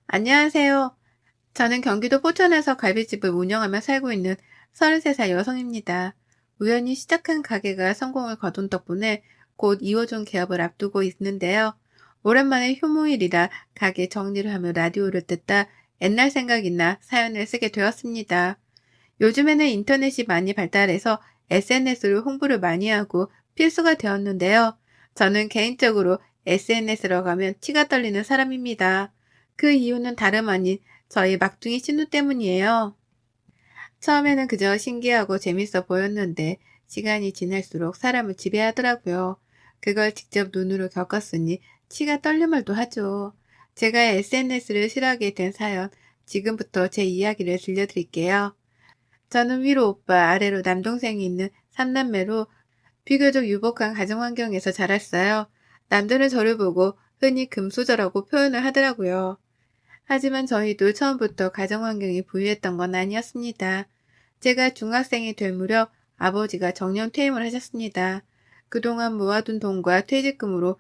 안녕하세요. 저는 경기도 포천에서 갈비집을 운영하며 살고 있는 33살 여성입니다. 우연히 시작한 가게가 성공을 거둔 덕분에 곧 2호점 개업을 앞두고 있는데요. 오랜만에 휴무일이라 가게 정리를 하며 라디오를 듣다 옛날 생각이 나 사연을 쓰게 되었습니다. 요즘에는 인터넷이 많이 발달해서 SNS로 홍보를 많이 하고 필수가 되었는데요. 저는 개인적으로 SNS로 가면 치가 떨리는 사람입니다. 그 이유는 다름 아닌 저희 막둥이 신우 때문이에요. 처음에는 그저 신기하고 재밌어 보였는데 시간이 지날수록 사람을 지배하더라고요. 그걸 직접 눈으로 겪었으니 치가 떨릴만도 하죠. 제가 SNS를 싫어하게 된 사연, 지금부터 제 이야기를 들려드릴게요. 저는 위로 오빠, 아래로 남동생이 있는 삼남매로 비교적 유복한 가정 환경에서 자랐어요. 남들은 저를 보고 흔히 금수저라고 표현을 하더라고요. 하지만 저희도 처음부터 가정 환경이 부유했던 건 아니었습니다. 제가 중학생이 될 무렵 아버지가 정년 퇴임을 하셨습니다. 그동안 모아둔 돈과 퇴직금으로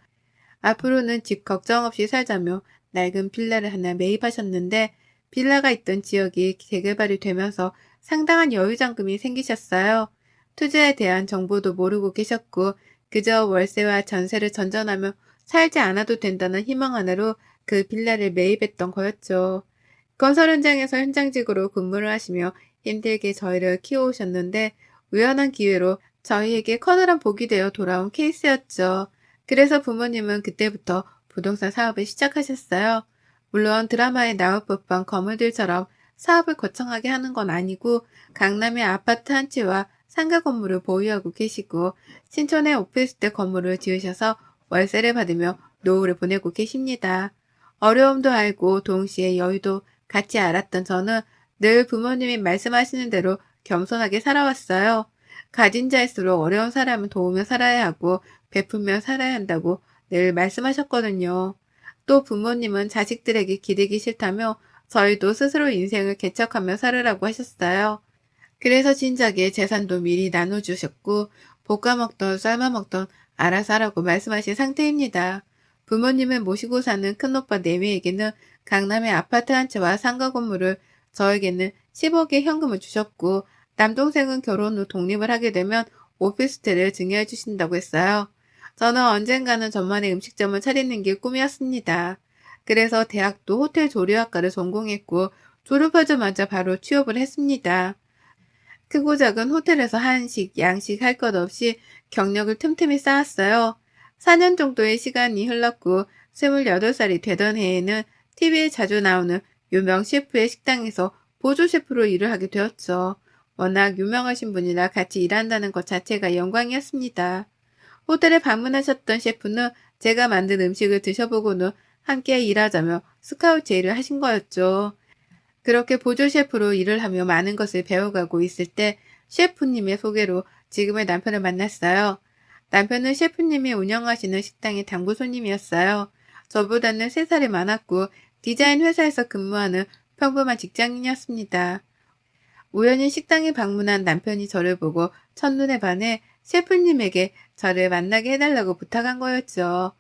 앞으로는 집 걱정 없이 살자며 낡은 빌라를 하나 매입하셨는데 빌라가 있던 지역이 재개발이 되면서 상당한 여유자금이 생기셨어요. 투자에 대한 정보도 모르고 계셨고 그저 월세와 전세를 전전하며 살지 않아도 된다는 희망 하나로 그 빌라를 매입했던 거였죠. 건설 현장에서 현장직으로 근무를 하시며 힘들게 저희를 키워오셨는데 우연한 기회로 저희에게 커다란 복이 되어 돌아온 케이스였죠. 그래서 부모님은 그때부터 부동산 사업을 시작하셨어요. 물론 드라마에 나올 법한 거물들처럼 사업을 거창하게 하는 건 아니고 강남의 아파트 한 채와 상가 건물을 보유하고 계시고 신촌에 오피스텔 건물을 지으셔서 월세를 받으며 노후를 보내고 계십니다. 어려움도 알고 동시에 여유도 같이 알았던 저는 늘 부모님이 말씀하시는 대로 겸손하게 살아왔어요. 가진 자일수록 어려운 사람을 도우며 살아야 하고 베풀며 살아야 한다고 늘 말씀하셨거든요. 또 부모님은 자식들에게 기대기 싫다며 저희도 스스로 인생을 개척하며 살으라고 하셨어요. 그래서 진작에 재산도 미리 나눠주셨고 볶아 먹던 삶아 먹던 알아서 하라고 말씀하신 상태입니다. 부모님을 모시고 사는 큰오빠 내외에게는 강남의 아파트 한 채와 상가 건물을 저에게는 10억의 현금을 주셨고 남동생은 결혼 후 독립을 하게 되면 오피스텔을 증여해 주신다고 했어요. 저는 언젠가는 저만의 음식점을 차리는 게 꿈이었습니다. 그래서 대학도 호텔 조리학과를 전공했고 졸업하자마자 바로 취업을 했습니다. 크고 작은 호텔에서 한식, 양식 할 것 없이 경력을 틈틈이 쌓았어요. 4년 정도의 시간이 흘렀고 28살이 되던 해에는 TV에 자주 나오는 유명 셰프의 식당에서 보조 셰프로 일을 하게 되었죠. 워낙 유명하신 분이라 같이 일한다는 것 자체가 영광이었습니다. 호텔에 방문하셨던 셰프는 제가 만든 음식을 드셔보고는 함께 일하자며 스카우트 제의를 하신 거였죠. 그렇게 보조 셰프로 일을 하며 많은 것을 배워가고 있을 때 셰프님의 소개로 지금의 남편을 만났어요. 남편은 셰프님이 운영하시는 식당의 당부 손님이었어요. 저보다는 3살이 많았고 디자인 회사에서 근무하는 평범한 직장인이었습니다. 우연히 식당에 방문한 남편이 저를 보고 첫눈에 반해 셰프님에게 저를 만나게 해달라고 부탁한 거였죠.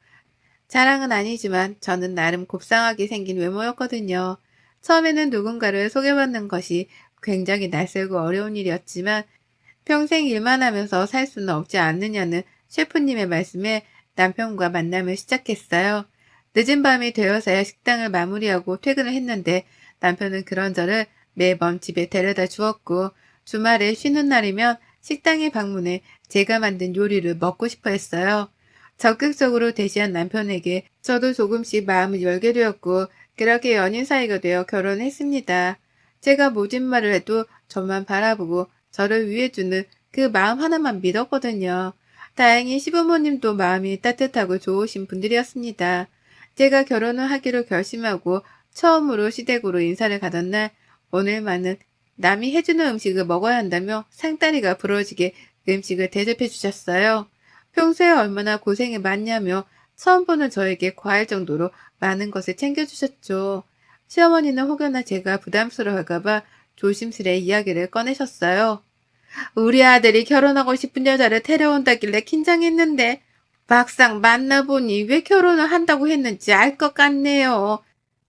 자랑은 아니지만 저는 나름 곱상하게 생긴 외모였거든요. 처음에는 누군가를 소개받는 것이 굉장히 낯설고 어려운 일이었지만 평생 일만 하면서 살 수는 없지 않느냐는 셰프님의 말씀에 남편과 만남을 시작했어요. 늦은 밤이 되어서야 식당을 마무리하고 퇴근을 했는데 남편은 그런 저를 매번 집에 데려다 주었고 주말에 쉬는 날이면 식당에 방문해 제가 만든 요리를 먹고 싶어 했어요. 적극적으로 대시한 남편에게 저도 조금씩 마음을 열게 되었고 그렇게 연인 사이가 되어 결혼했습니다. 제가 모진 말을 해도 저만 바라보고 저를 위해주는 그 마음 하나만 믿었거든요. 다행히 시부모님도 마음이 따뜻하고 좋으신 분들이었습니다. 제가 결혼을 하기로 결심하고 처음으로 시댁으로 인사를 가던 날 오늘만은 남이 해주는 음식을 먹어야 한다며 상다리가 부러지게 음식을 대접해 주셨어요. 평소에 얼마나 고생이 많냐며 처음 보는 저에게 과할 정도로 많은 것을 챙겨주셨죠. 시어머니는 혹여나 제가 부담스러워할까봐 조심스레 이야기를 꺼내셨어요. 우리 아들이 결혼하고 싶은 여자를 데려온다길래 긴장했는데 막상 만나보니 왜 결혼을 한다고 했는지 알 것 같네요.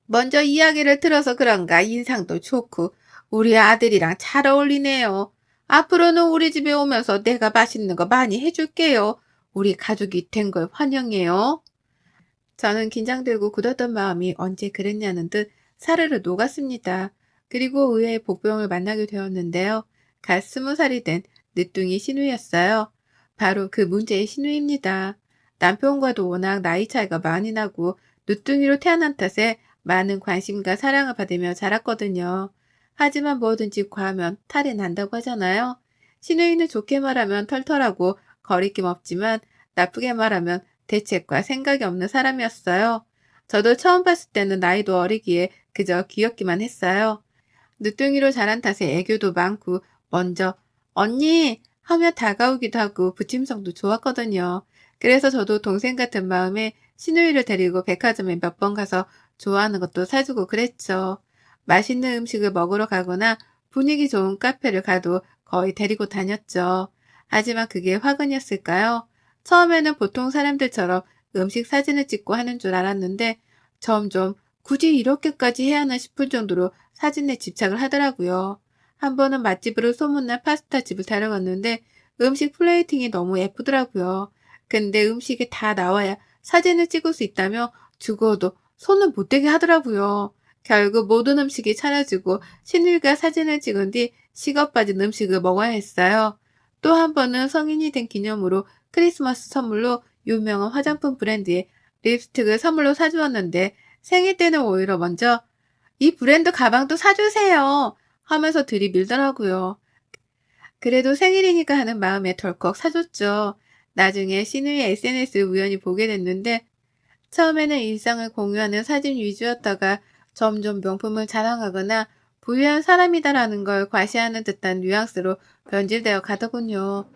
먼저 이야기를 들어서 그런가 인상도 좋고 우리 아들이랑 잘 어울리네요. 앞으로는 우리 집에 오면서 내가 맛있는 거 많이 해줄게요. 우리 가족이 된 걸 환영해요. 저는 긴장되고 굳었던 마음이 언제 그랬냐는 듯 사르르 녹았습니다. 그리고 의외의 복병을 만나게 되었는데요. 갓 20살이 된 늦둥이 신우였어요. 바로 그 문제의 신우입니다. 남편과도 워낙 나이 차이가 많이 나고 늦둥이로 태어난 탓에 많은 관심과 사랑을 받으며 자랐거든요. 하지만 뭐든지 과하면 탈이 난다고 하잖아요. 신우이는 좋게 말하면 털털하고 거리낌 없지만 나쁘게 말하면 대책과 생각이 없는 사람이었어요. 저도 처음 봤을 때는 나이도 어리기에 그저 귀엽기만 했어요. 늦둥이로 자란 탓에 애교도 많고 먼저 언니 하며 다가오기도 하고 부침성도 좋았거든요. 그래서 저도 동생 같은 마음에 신우이를 데리고 백화점에 몇 번 가서 좋아하는 것도 사주고 그랬죠. 맛있는 음식을 먹으러 가거나 분위기 좋은 카페를 가도 거의 데리고 다녔죠. 하지만 그게 화근이었을까요? 처음에는 보통 사람들처럼 음식 사진을 찍고 하는 줄 알았는데 점점 굳이 이렇게까지 해야 하나 싶을 정도로 사진에 집착을 하더라고요. 한 번은 맛집으로 소문난 파스타 집을 데려갔는데 음식 플레이팅이 너무 예쁘더라고요. 근데 음식이 다 나와야 사진을 찍을 수 있다며 죽어도 손을 못 대게 하더라고요. 결국 모든 음식이 차려지고 신우이가 사진을 찍은 뒤 식어 빠진 음식을 먹어야 했어요. 또 한 번은 성인이 된 기념으로 크리스마스 선물로 유명한 화장품 브랜드의 립스틱을 선물로 사주었는데 생일 때는 오히려 먼저 이 브랜드 가방도 사주세요 하면서 들이밀더라고요. 그래도 생일이니까 하는 마음에 덜컥 사줬죠. 나중에 신우의 SNS를 우연히 보게 됐는데 처음에는 일상을 공유하는 사진 위주였다가 점점 명품을 자랑하거나 부유한 사람이다라는 걸 과시하는 듯한 뉘앙스로 변질되어 가더군요.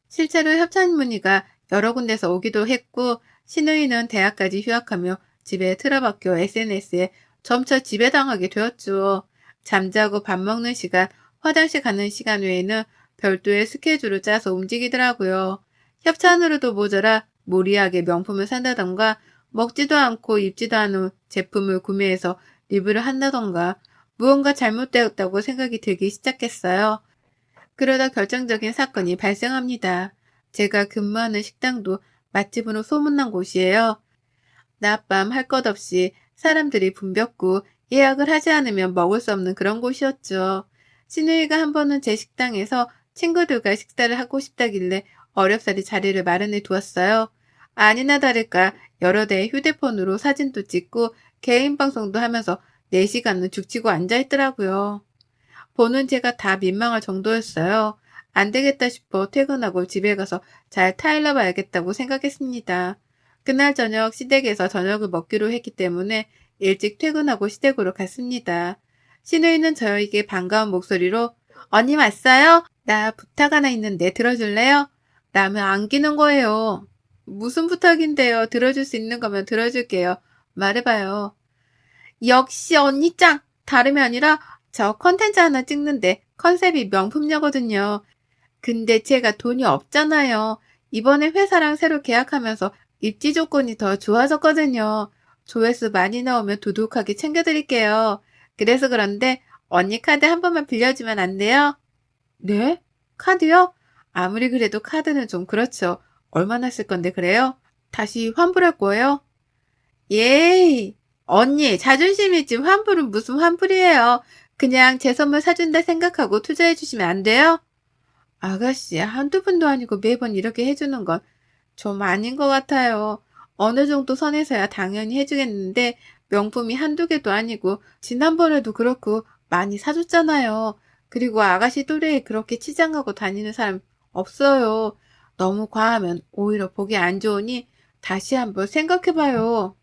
실제로 협찬 문의가 여러 군데서 오기도 했고 신우이는 대학까지 휴학하며 집에 틀어박혀 SNS에 점차 지배당하게 되었죠. 잠자고 밥 먹는 시간, 화장실 가는 시간 외에는 별도의 스케줄을 짜서 움직이더라고요. 협찬으로도 모자라 무리하게 명품을 산다던가 먹지도 않고 입지도 않은 제품을 구매해서 리뷰를 한다던가 무언가 잘못되었다고 생각이 들기 시작했어요. 그러다 결정적인 사건이 발생합니다. 제가 근무하는 식당도 맛집으로 소문난 곳이에요. 낮밤 할 것 없이 사람들이 붐볐고 예약을 하지 않으면 먹을 수 없는 그런 곳이었죠. 신우이가 한 번은 제 식당에서 친구들과 식사를 하고 싶다길래 어렵사리 자리를 마련해 두었어요. 아니나 다를까 여러 대의 휴대폰으로 사진도 찍고 개인 방송도 하면서 4시간은 죽치고 앉아있더라고요. 보는 제가 다 민망할 정도였어요. 안 되겠다 싶어 퇴근하고 집에 가서 잘 타일러 봐야겠다고 생각했습니다. 그날 저녁 시댁에서 저녁을 먹기로 했기 때문에 일찍 퇴근하고 시댁으로 갔습니다. 신우이는 저에게 반가운 목소리로 언니 왔어요? 나 부탁 하나 있는데 들어줄래요? 라며 안기는 거예요. 무슨 부탁인데요? 들어줄 수 있는 거면 들어줄게요. 말해봐요. 역시 언니 짱! 다름이 아니라 저 컨텐츠 하나 찍는데 컨셉이 명품녀거든요. 근데 제가 돈이 없잖아요. 이번에 회사랑 새로 계약하면서 입지 조건이 더 좋아졌거든요. 조회수 많이 나오면 두둑하게 챙겨드릴게요. 그래서 그런데 언니 카드 한 번만 빌려주면 안 돼요? 네? 카드요? 아무리 그래도 카드는 좀 그렇죠. 얼마나 쓸 건데 그래요? 다시 환불할 거예요? 예이. 언니, 자존심이 지 환불은 무슨 환불이에요. 그냥 제 선물 사준다 생각하고 투자해 주시면 안 돼요? 아가씨, 한두 번도 아니고 매번 이렇게 해주는 건 좀 아닌 것 같아요. 어느 정도 선에서야 당연히 해주겠는데 명품이 한두 개도 아니고 지난번에도 그렇고 많이 사줬잖아요. 그리고 아가씨 또래에 그렇게 치장하고 다니는 사람 없어요. 너무 과하면 오히려 보기 안 좋으니 다시 한번 생각해봐요.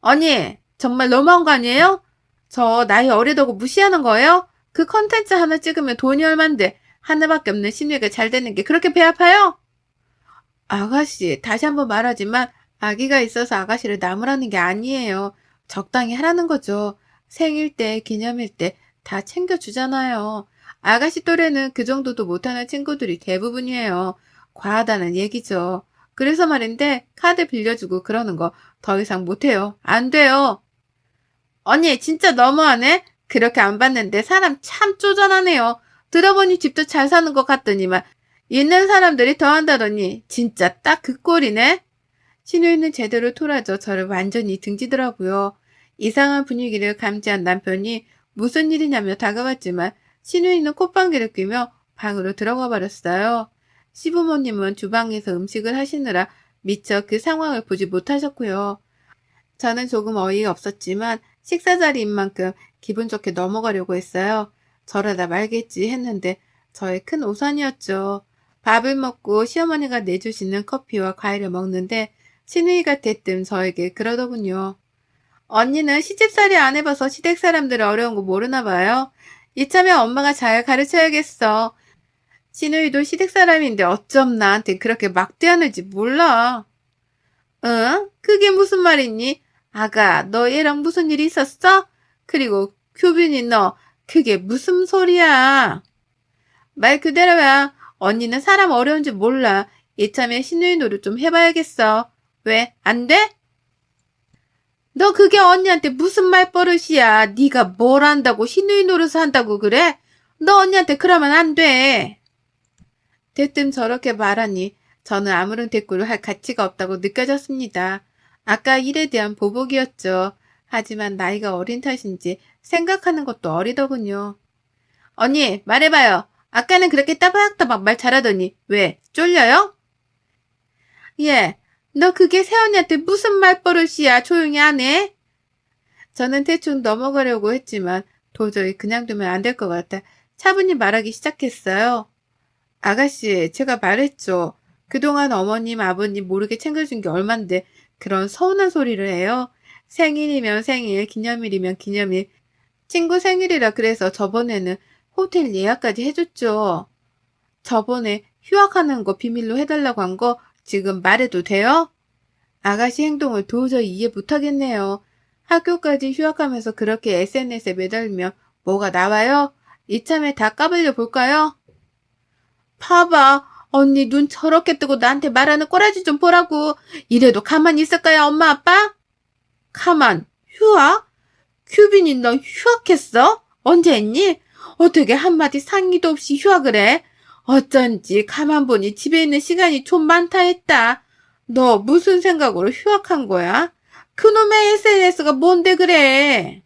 언니, 정말 너무한 거 아니에요? 저 나이 어리다고 무시하는 거예요? 그 컨텐츠 하나 찍으면 돈이 얼만데 하나밖에 없는 신우이가 잘 되는 게 그렇게 배 아파요? 아가씨, 다시 한번 말하지만 아기가 있어서 아가씨를 나무라는 게 아니에요. 적당히 하라는 거죠. 생일 때, 기념일 때 다 챙겨주잖아요. 아가씨 또래는 그 정도도 못하는 친구들이 대부분이에요. 과하다는 얘기죠. 그래서 말인데 카드 빌려주고 그러는 거 더 이상 못해요. 안 돼요. 언니, 진짜 너무하네? 그렇게 안 봤는데 사람 참 쪼잔하네요. 들어보니 집도 잘 사는 것 같더니만 있는 사람들이 더 한다더니 진짜 딱 그 꼴이네? 신우이는 제대로 토라져 저를 완전히 등지더라고요. 이상한 분위기를 감지한 남편이 무슨 일이냐며 다가왔지만 신우이는 콧방귀를 뀌며 방으로 들어가 버렸어요. 시부모님은 주방에서 음식을 하시느라 미처 그 상황을 보지 못하셨고요. 저는 조금 어이가 없었지만 식사 자리인 만큼 기분 좋게 넘어가려고 했어요. 저러다 말겠지 했는데 저의 큰 오산이었죠. 밥을 먹고 시어머니가 내주시는 커피와 과일을 먹는데 신우이가 대뜸 저에게 그러더군요. 언니는 시집살이 안 해봐서 시댁 사람들 어려운 거 모르나 봐요. 이참에 엄마가 잘 가르쳐야겠어. 신우이도 시댁 사람인데 어쩜 나한테 그렇게 막대하는지 몰라. 응? 그게 무슨 말이니? 아가, 너 얘랑 무슨 일 있었어? 그리고 규빈이 너, 그게 무슨 소리야? 말 그대로야. 언니는 사람 어려운 줄 몰라. 이참에 신우이 노릇 좀 해봐야겠어. 왜? 안 돼? 너 그게 언니한테 무슨 말버릇이야. 네가 뭘 안다고 신우이 노릇을 한다고 그래? 너 언니한테 그러면 안 돼. 대뜸 저렇게 말하니 저는 아무런 대꾸를 할 가치가 없다고 느껴졌습니다. 아까 일에 대한 보복이었죠. 하지만 나이가 어린 탓인지 생각하는 것도 어리더군요. 언니, 말해봐요. 아까는 그렇게 따박따박 말 잘하더니 왜 쫄려요? 예, 너 그게 새언니한테 무슨 말버릇이야. 조용히 안 해? 저는 대충 넘어가려고 했지만 도저히 그냥 두면 안 될 것 같아 차분히 말하기 시작했어요. 아가씨, 제가 말했죠. 그동안 어머님, 아버님 모르게 챙겨준 게 얼만데 그런 서운한 소리를 해요. 생일이면 생일, 기념일이면 기념일. 친구 생일이라 그래서 저번에는 호텔 예약까지 해줬죠. 저번에 휴학하는 거 비밀로 해달라고 한 거 지금 말해도 돼요? 아가씨 행동을 도저히 이해 못하겠네요. 학교까지 휴학하면서 그렇게 SNS에 매달리면 뭐가 나와요? 이참에 다 까불려 볼까요? 봐봐. 언니 눈 저렇게 뜨고 나한테 말하는 꼬라지 좀 보라고. 이래도 가만히 있을까요, 엄마, 아빠? 가만. 휴학? 큐빈이 너 휴학했어? 언제 했니? 어떻게 한마디 상의도 없이 휴학을 해? 어쩐지 가만 보니 집에 있는 시간이 좀 많다 했다. 너 무슨 생각으로 휴학한 거야? 그놈의 SNS가 뭔데 그래?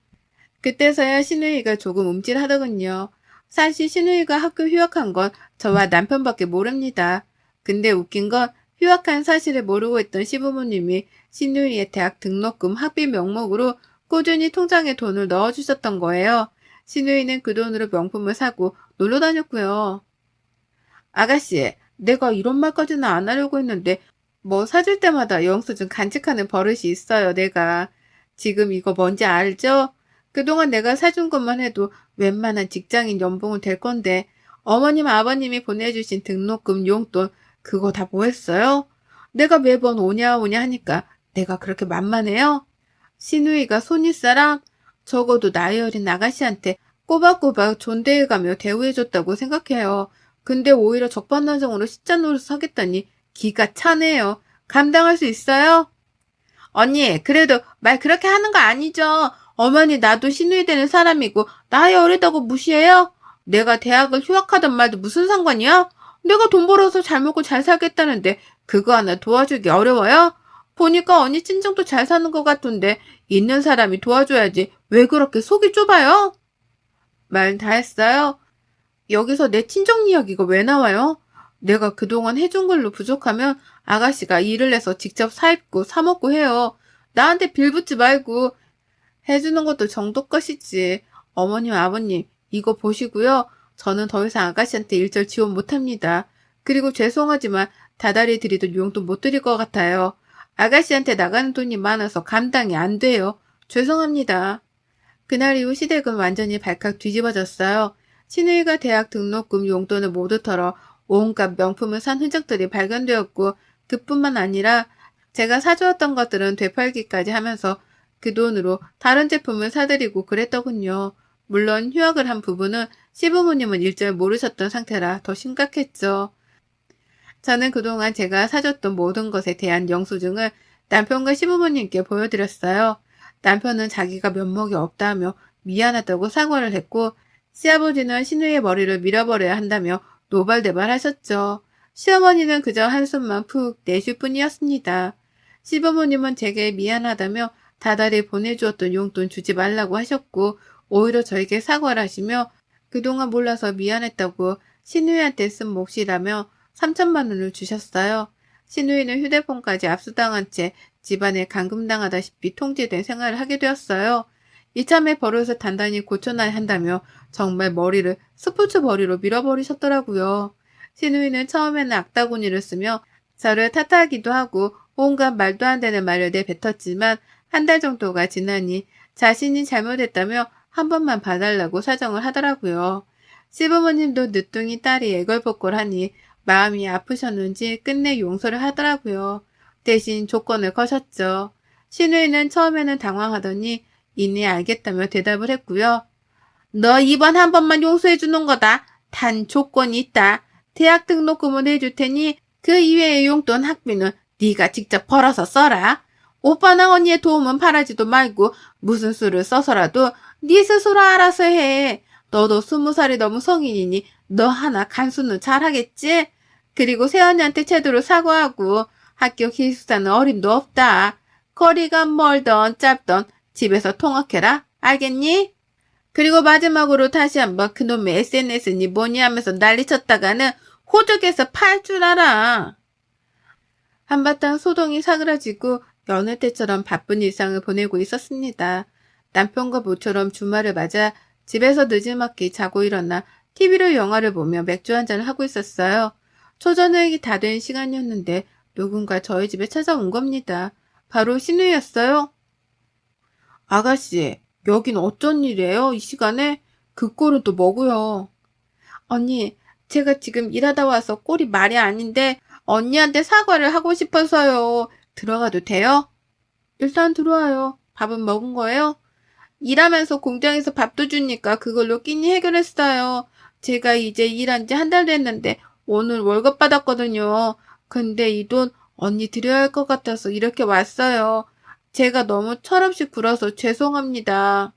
그때서야 신우이가 조금 움찔하더군요. 사실 신우이가 학교 휴학한 건 저와 남편밖에 모릅니다. 근데 웃긴 건 휴학한 사실을 모르고 있던 시부모님이 신우이의 대학 등록금 학비 명목으로 꾸준히 통장에 돈을 넣어주셨던 거예요. 신우이는 그 돈으로 명품을 사고 놀러 다녔고요. 아가씨, 내가 이런 말까지는 안 하려고 했는데 뭐 사줄 때마다 영수증 간직하는 버릇이 있어요, 내가. 지금 이거 뭔지 알죠? 그동안 내가 사준 것만 해도 웬만한 직장인 연봉은 될 건데 어머님, 아버님이 보내주신 등록금, 용돈 그거 다 뭐 했어요? 내가 매번 오냐 오냐 하니까 내가 그렇게 만만해요? 신우이가 손윗사람? 적어도 나이 어린 아가씨한테 꼬박꼬박 존대해가며 대우해줬다고 생각해요. 근데 오히려 적반하장으로 십자 노릇을 하겠다니 기가 차네요. 감당할 수 있어요? 언니, 그래도 말 그렇게 하는 거 아니죠? 어머니, 나도 신우이 되는 사람이고 나이 어리다고 무시해요? 내가 대학을 휴학하던 말도 무슨 상관이야? 내가 돈 벌어서 잘 먹고 잘 살겠다는데 그거 하나 도와주기 어려워요? 보니까 언니 친정도 잘 사는 것 같던데 있는 사람이 도와줘야지 왜 그렇게 속이 좁아요? 말 다 했어요? 여기서 내 친정 이야기가 왜 나와요? 내가 그동안 해준 걸로 부족하면 아가씨가 일을 해서 직접 사입고 사먹고 해요. 나한테 빌붙지 말고 해주는 것도 정도 것이지. 어머님, 아버님, 이거 보시고요. 저는 더 이상 아가씨한테 일절 지원 못합니다. 그리고 죄송하지만 다달이 드리던 용돈 못 드릴 것 같아요. 아가씨한테 나가는 돈이 많아서 감당이 안 돼요. 죄송합니다. 그날 이후 시댁은 완전히 발칵 뒤집어졌어요. 신우이가 대학 등록금 용돈을 모두 털어 온갖 명품을 산 흔적들이 발견되었고 그뿐만 아니라 제가 사주었던 것들은 되팔기까지 하면서 그 돈으로 다른 제품을 사드리고 그랬더군요. 물론 휴학을 한 부분은 시부모님은 일절 모르셨던 상태라 더 심각했죠. 저는 그동안 제가 사줬던 모든 것에 대한 영수증을 남편과 시부모님께 보여드렸어요. 남편은 자기가 면목이 없다며 미안하다고 사과를 했고, 시아버지는 신우의 머리를 밀어버려야 한다며 노발대발하셨죠. 시어머니는 그저 한숨만 푹 내쉴 뿐이었습니다. 시부모님은 제게 미안하다며 다달이 보내주었던 용돈 주지 말라고 하셨고, 오히려 저에게 사과를 하시며 그동안 몰라서 미안했다고 신우이한테 쓴 몫이라며 3천만 원을 주셨어요. 신우이는 휴대폰까지 압수당한 채 집안에 감금당하다시피 통제된 생활을 하게 되었어요. 이참에 버릇을 단단히 고쳐놔야 한다며 정말 머리를 스포츠 머리로 밀어버리셨더라고요. 신우이는 처음에는 악다구니를 쓰며 저를 탓하기도 하고 온갖 말도 안 되는 말을 내뱉었지만 한 달 정도가 지나니 자신이 잘못했다며 한 번만 봐달라고 사정을 하더라고요. 시부모님도 늦둥이 딸이 애걸복걸하니 마음이 아프셨는지 끝내 용서를 하더라고요. 대신 조건을 거셨죠. 신우이는 처음에는 당황하더니 이내 알겠다며 대답을 했고요. 너 이번 한 번만 용서해 주는 거다. 단 조건이 있다. 대학 등록금은 해줄 테니 그 이외의 용돈 학비는 네가 직접 벌어서 써라. 오빠나 언니의 도움은 바라지도 말고 무슨 수를 써서라도 네 스스로 알아서 해. 너도 20살이 넘은 성인이니 너 하나 간수는 잘하겠지? 그리고 새언니한테 제대로 사과하고 학교 기숙사는 어림도 없다. 거리가 멀던 짧던 집에서 통학해라. 알겠니? 그리고 마지막으로 다시 한번 그놈의 SNS니 뭐니 하면서 난리쳤다가는 호적에서 팔 줄 알아. 한바탕 소동이 사그라지고 여느 때처럼 바쁜 일상을 보내고 있었습니다. 남편과 모처럼 주말을 맞아 집에서 늦지막히 자고 일어나 TV로 영화를 보며 맥주 한잔을 하고 있었어요. 초저녁이 다 된 시간이었는데 누군가 저희 집에 찾아온 겁니다. 바로 신우였어요. 아가씨, 여긴 어쩐 일이에요? 이 시간에? 그 꼴은 또 뭐고요? 언니, 제가 지금 일하다 와서 꼴이 말이 아닌데 언니한테 사과를 하고 싶어서요. 들어가도 돼요? 일단 들어와요. 밥은 먹은 거예요? 일하면서 공장에서 밥도 주니까 그걸로 끼니 해결했어요. 제가 이제 일한 지 한 달 됐는데 오늘 월급 받았거든요. 근데 이 돈 언니 드려야 할 것 같아서 이렇게 왔어요. 제가 너무 철없이 굴어서 죄송합니다.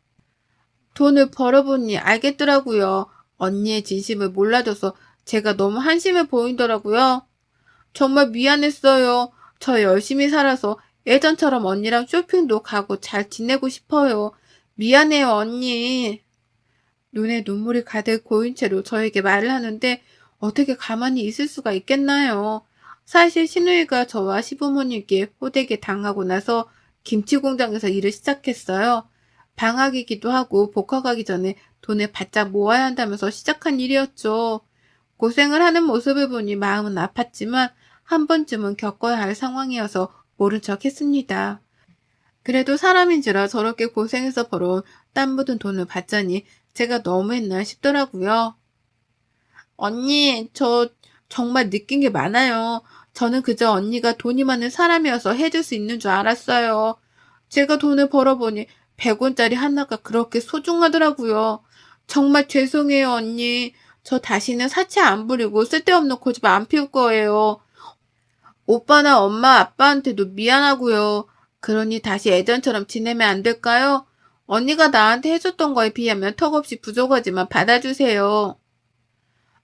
돈을 벌어보니 알겠더라고요. 언니의 진심을 몰라줘서 제가 너무 한심해 보이더라고요. 정말 미안했어요. 저 열심히 살아서 예전처럼 언니랑 쇼핑도 가고 잘 지내고 싶어요. 미안해요, 언니. 눈에 눈물이 가득 고인 채로 저에게 말을 하는데 어떻게 가만히 있을 수가 있겠나요? 사실 신우이가 저와 시부모님께 호되게 당하고 나서 김치 공장에서 일을 시작했어요. 방학이기도 하고 복학하기 전에 돈을 바짝 모아야 한다면서 시작한 일이었죠. 고생을 하는 모습을 보니 마음은 아팠지만 한 번쯤은 겪어야 할 상황이어서 모른 척 했습니다. 그래도 사람인지라 저렇게 고생해서 벌어온 땀 묻은 돈을 받자니 제가 너무했나 싶더라고요. 언니, 저 정말 느낀 게 많아요. 저는 그저 언니가 돈이 많은 사람이어서 해줄 수 있는 줄 알았어요. 제가 돈을 벌어보니 100원짜리 하나가 그렇게 소중하더라고요. 정말 죄송해요, 언니. 저 다시는 사치 안 부리고 쓸데없는 고집 안 피울 거예요. 오빠나 엄마, 아빠한테도 미안하고요. 그러니 다시 예전처럼 지내면 안 될까요? 언니가 나한테 해줬던 거에 비하면 턱없이 부족하지만 받아주세요.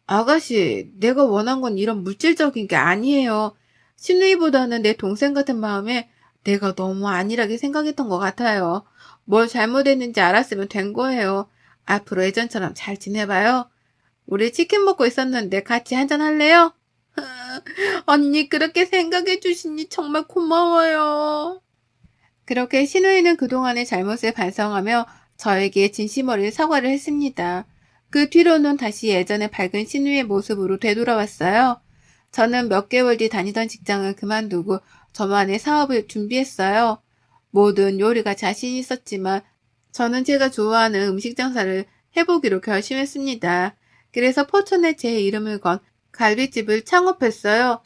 아가씨, 내가 원한 건 이런 물질적인 게 아니에요. 신우이보다는 내 동생 같은 마음에 내가 너무 안일하게 생각했던 것 같아요. 뭘 잘못했는지 알았으면 된 거예요. 앞으로 예전처럼 잘 지내봐요. 우리 치킨 먹고 있었는데 같이 한잔 할래요? 언니 그렇게 생각해 주시니 정말 고마워요. 그렇게 신우이는 그동안의 잘못을 반성하며 저에게 진심 어린 사과를 했습니다. 그 뒤로는 다시 예전의 밝은 신우이의 모습으로 되돌아왔어요. 저는 몇 개월 뒤 다니던 직장을 그만두고 저만의 사업을 준비했어요. 모든 요리가 자신 있었지만 저는 제가 좋아하는 음식 장사를 해보기로 결심했습니다. 그래서 포천에 제 이름을 건 갈비집을 창업했어요.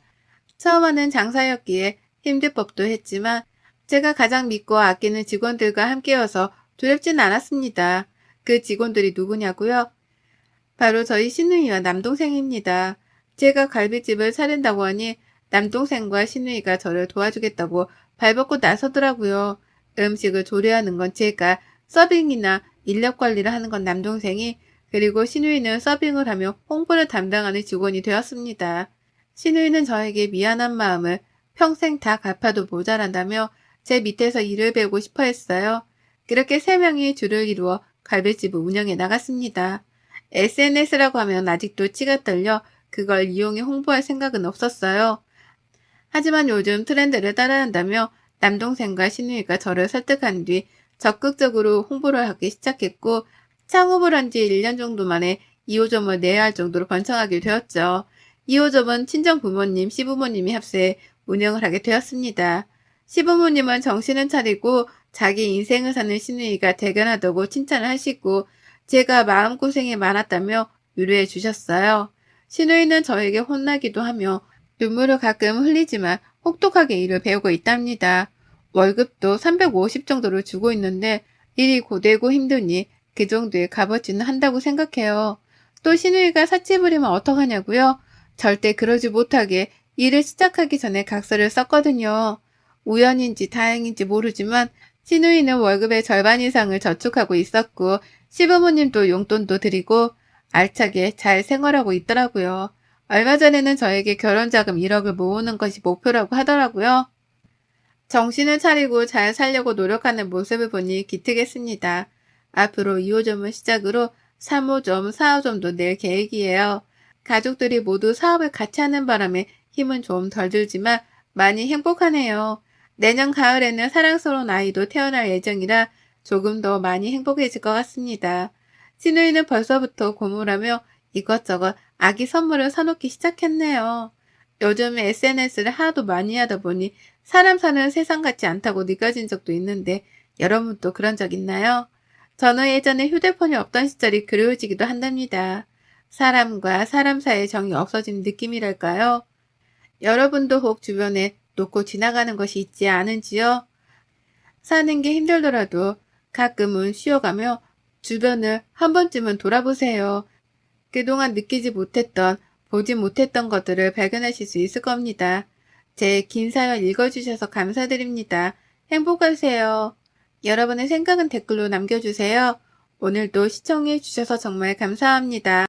처음에는 장사였기에 힘들 법도 했지만 제가 가장 믿고 아끼는 직원들과 함께여서 두렵진 않았습니다. 그 직원들이 누구냐고요? 바로 저희 시누이와 남동생입니다. 제가 갈비집을 차린다고 하니 남동생과 시누이가 저를 도와주겠다고 발벗고 나서더라고요. 음식을 조리하는 건 제가, 서빙이나 인력 관리를 하는 건 남동생이, 그리고 신우이는 서빙을 하며 홍보를 담당하는 직원이 되었습니다. 신우이는 저에게 미안한 마음을 평생 다 갚아도 모자란다며 제 밑에서 일을 배우고 싶어 했어요. 그렇게 세 명이 줄을 이루어 갈비집을 운영해 나갔습니다. SNS라고 하면 아직도 치가 떨려 그걸 이용해 홍보할 생각은 없었어요. 하지만 요즘 트렌드를 따라한다며 남동생과 신우이가 저를 설득한 뒤 적극적으로 홍보를 하기 시작했고, 창업을 한 지 1년 정도 만에 2호점을 내야 할 정도로 번창하게 되었죠. 2호점은 친정 부모님, 시부모님이 합세해 운영을 하게 되었습니다. 시부모님은 정신은 차리고 자기 인생을 사는 신우이가 대견하다고 칭찬을 하시고, 제가 마음고생이 많았다며 위로해 주셨어요. 신우이는 저에게 혼나기도 하며 눈물을 가끔 흘리지만 혹독하게 일을 배우고 있답니다. 월급도 350 정도를 주고 있는데 일이 고되고 힘드니 그 정도의 값어치는 한다고 생각해요. 또 신우이가 사치 부리면 어떡하냐고요? 절대 그러지 못하게 일을 시작하기 전에 각서를 썼거든요. 우연인지 다행인지 모르지만 신우이는 월급의 절반 이상을 저축하고 있었고, 시부모님도 용돈도 드리고 알차게 잘 생활하고 있더라고요. 얼마 전에는 저에게 결혼자금 1억을 모으는 것이 목표라고 하더라고요. 정신을 차리고 잘 살려고 노력하는 모습을 보니 기특했습니다. 앞으로 2호점을 시작으로 3호점, 4호점도 낼 계획이에요. 가족들이 모두 사업을 같이 하는 바람에 힘은 좀 덜 들지만 많이 행복하네요. 내년 가을에는 사랑스러운 아이도 태어날 예정이라 조금 더 많이 행복해질 것 같습니다. 신우이는 벌써부터 고물하며 이것저것 아기 선물을 사놓기 시작했네요. 요즘 SNS를 하도 많이 하다 보니 사람 사는 세상 같지 않다고 느껴진 적도 있는데, 여러분도 그런 적 있나요? 저는 예전에 휴대폰이 없던 시절이 그리워지기도 한답니다. 사람과 사람 사이의 정이 없어진 느낌이랄까요? 여러분도 혹 주변에 놓고 지나가는 것이 있지 않은지요? 사는 게 힘들더라도 가끔은 쉬어가며 주변을 한 번쯤은 돌아보세요. 그동안 느끼지 못했던, 보지 못했던 것들을 발견하실 수 있을 겁니다. 제 긴 사연 읽어주셔서 감사드립니다. 행복하세요. 여러분의 생각은 댓글로 남겨주세요. 오늘도 시청해주셔서 정말 감사합니다.